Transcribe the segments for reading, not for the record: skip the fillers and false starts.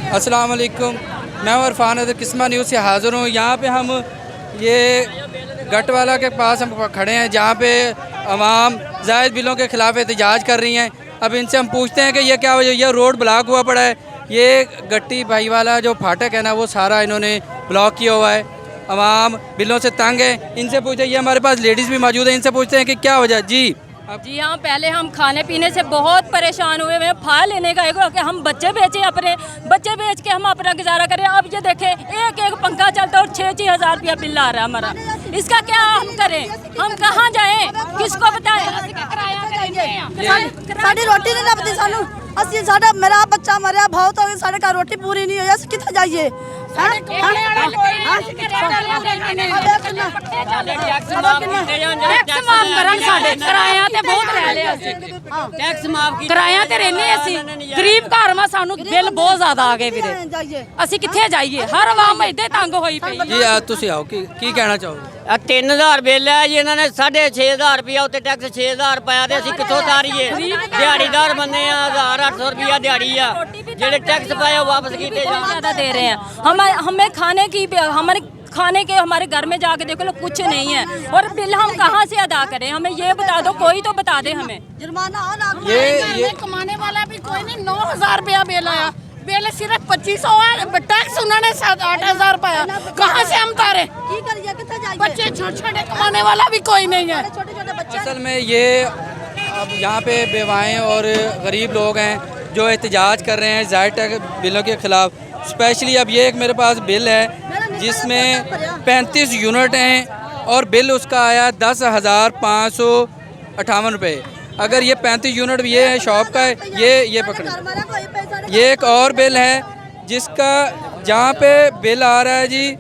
अस्सलाम वालेकुम, मैं इरफान अदर किस्मा न्यूज़ से हाज़िर हूँ। यहाँ पे हम ये गटवाला के पास हम खड़े हैं जहाँ पे अवाम जायद बिलों के ख़िलाफ़ एहतजाज कर रही हैं। अब इनसे हम पूछते हैं कि ये क्या वजह, ये रोड ब्लॉक हुआ पड़ा है। ये गट्टी भाई वाला जो फाटक है ना, वो सारा इन्होंने ब्लॉक किया हुआ है। अवाम बिलों से तंग है। इनसे पूछते हैं, ये हमारे पास लेडीज़ भी मौजूद है, इनसे पूछते हैं कि क्या वजह। जी हाँ, पहले हम खाने पीने से बहुत परेशान हुए हैं। फाल लेने का है कि हम बच्चे बेचें, अपने बच्चे बेच के हम अपना गुजारा करें। अब ये देखें, एक एक पंखा चलता है और 6-6 हज़ार रुपया बिल आ रहा है हमारा। इसका क्या हम करें? हम कहाँ जाएं? किसको बताएं? साड़ी रोटी नहीं लगती सानू। असि साडा मेरा बच्चा मरिया बहुत हो गई, साडे का रोटी पूरी नहीं होई, असि किथे जाइए? किराया ते रहने असी गरीब घर में, सानू बिल बहुत ज्यादा आ गए वीरे। असी किथे जाइए? हर आवाम इधे तंग होई पई। जी तुसी आओ की कहना चाहोगे? 3000 बिल है जी, इन्होंने 6,500 रुपया उत्ते टैक्स 6000 पाया ते असीं कित्थों तारीए? दिहाड़ीदार बंदे आ, 1800 रुपया दिहाड़ी आ, जेडे टैक्स पाया वापस कीते ज्यादा दे रहे हैं। हमें खाने की, हमारे खाने के, हमारे घर में जाके देखो लो कुछ नहीं है, और बिल हम कहाँ से अदा करें? हमें ये बता दो, कोई तो बता दे हमें। जुर्माना ये कमाने वाला भी कोई नहीं। 9000 रुपया बिल आया, बिल सिर्फ 2500 है, टैक्स उन्होंने 8,000 पाया। कहाँ से हम तारे? बच्चे छोटे कमाने वाला भी कोई नहीं है। असल में ये अब यहाँ पे बेवाएँ और गरीब लोग हैं जो एहतजाज कर रहे हैं जायद टैक्स बिलों के ख़िलाफ़। स्पेशली अब ये एक मेरे पास बिल है जिसमें 35 यूनिट हैं और बिल उसका आया 10,558 रुपये। अगर ये 35 यूनिट ये है शॉप का है, ये पकड़े। ये एक और बिल है जिसका जहाँ पे बिल आ रहा है जी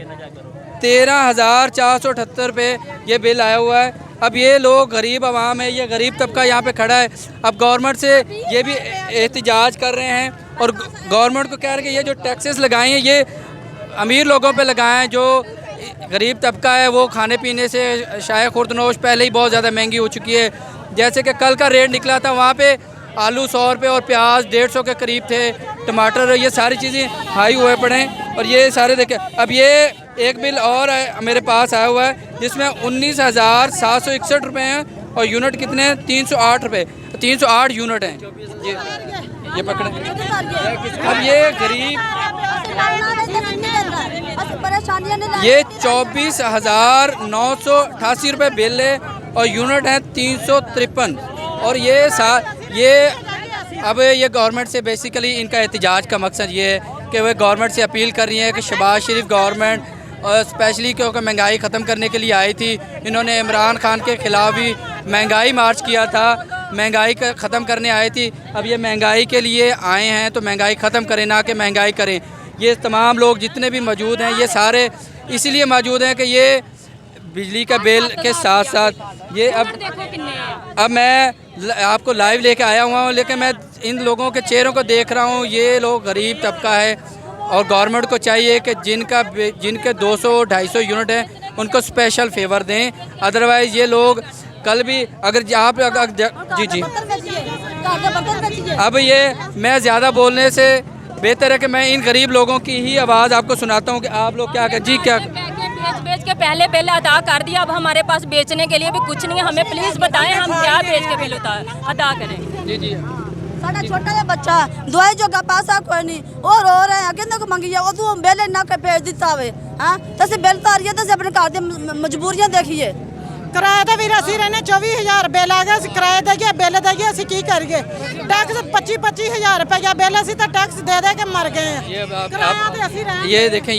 13,478 रुपये, ये बिल आया हुआ है। अब ये लोग गरीब आवाम है, ये गरीब तबका यहाँ पे खड़ा है। अब गवर्नमेंट से ये भी एहतजाज कर रहे हैं और गवर्नमेंट को कह रहे हैं कि ये जो टैक्सेस लगाए हैं ये अमीर लोगों पे लगाएं। जो गरीब तबका है वो खाने पीने से शाय खुर्दनोश पहले ही बहुत ज़्यादा महंगी हो चुकी है। जैसे कि कल का रेट निकला था, वहाँ पे आलू 100 रुपये और प्याज 150 के करीब थे, टमाटर, ये सारी चीज़ें हाई हुए पड़े हैं। और ये सारे देखें, अब ये एक बिल और है मेरे पास आया हुआ है जिसमें 19,761 रुपये हैं और यूनिट कितने हैं? 308 रुपये, 308 यूनिट हैं। ये पकड़े। अब ये गरीब, ये 24,988 रुपये बिल है और यूनिट है 353। और ये अब ये गवर्नमेंट से बेसिकली इनका एहतजाज का मकसद ये है कि वह गवर्नमेंट से अपील कर रही है कि शहबाज शरीफ गवर्नमेंट और स्पेशली क्योंकि महंगाई ख़त्म करने के लिए आई थी, इन्होंने इमरान खान के ख़िलाफ़ भी महंगाई मार्च किया था, महंगाई का ख़त्म करने आई थी। अब ये महंगाई के लिए आए हैं तो महंगाई ख़त्म करें, ना कि महंगाई करें। ये तमाम लोग जितने भी मौजूद हैं ये सारे इसीलिए मौजूद हैं कि ये बिजली का बिल के साथ साथ ये अब मैं आपको लाइव लेके आया हुआ हूँ, लेकिन मैं इन लोगों के चेहरों को देख रहा हूँ। ये लोग गरीब तबका है और गवर्नमेंट को चाहिए कि जिनके 200-250 यूनिट हैं उनको स्पेशल फेवर दें। अदरवाइज़ ये लोग कल भी अगर आप जी अब ये मैं ज़्यादा बोलने से बेहतर है कि मैं इन गरीब लोगों की ही आवाज़ आपको सुनाता हूँ कि आप लोग क्या करें। जी क्या बेच के पहले बिल अदा कर दिया, अब हमारे पास बेचने के लिए भी कुछ नहीं है। हमें प्लीज़ बताएं हम क्या बेच के बिल अदा करें। जी साडा छोटा जिहा बच्चा दवाई जोगा पैसा कोई नहीं, और रो रहे हैं किंदे को मंगी है, उदू बिल इन्ना के भेज दिता होवे। हां तसे बिल तारिए तसे अपने घर दी मजबूरियां देखिए। किराए ते वीर असीं रहने 24,000 बिल आ गया, किराए देइए बिल देइए, असीं की करिए? टैक्स 25,000 रुपया बिल, असीं तो टैक्स दे के मर गए हैं। ये देखें,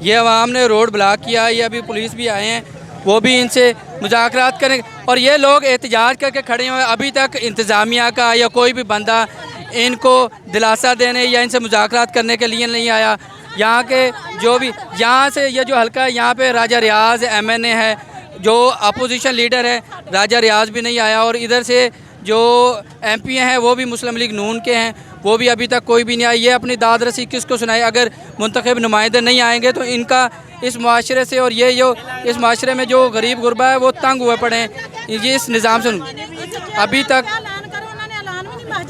ये अवाम ने रोड ब्लॉक किया। ये अभी पुलिस भी आए हैं, वो भी इनसे मुज़ाकरात करें। और ये लोग एहतजाज करके खड़े हुए, अभी तक इंतज़ामिया का या कोई भी बंदा इनको दिलासा देने या इनसे मुज़ाकरात करने के लिए नहीं आया। यहाँ के जो भी यहाँ से ये जो हल्का है यहाँ पे राजा रियाज MNA है, जो अपोजिशन लीडर है राजा रियाज भी नहीं आया। और इधर से जो MP हैं वो भी मुस्लिम लीग नून के हैं, वो भी अभी तक कोई भी नहीं आया। ये अपनी दाद रसी किसको सुनाए? अगर मुंतखब नुमाइंदे नहीं आएंगे तो इनका इस माशरे से और ये जो इस माशरे में जो गरीब गुरबा है वो तंग हुए पड़े हैं ये इस निज़ाम से। अभी तक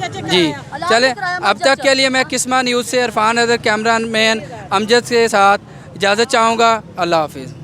जी चले, अब तक के लिए मैं किस्मा न्यूज़ से Irfan other camera man Amjad के साथ इजाज़त चाहूँगा। अल्लाह हाफिज़।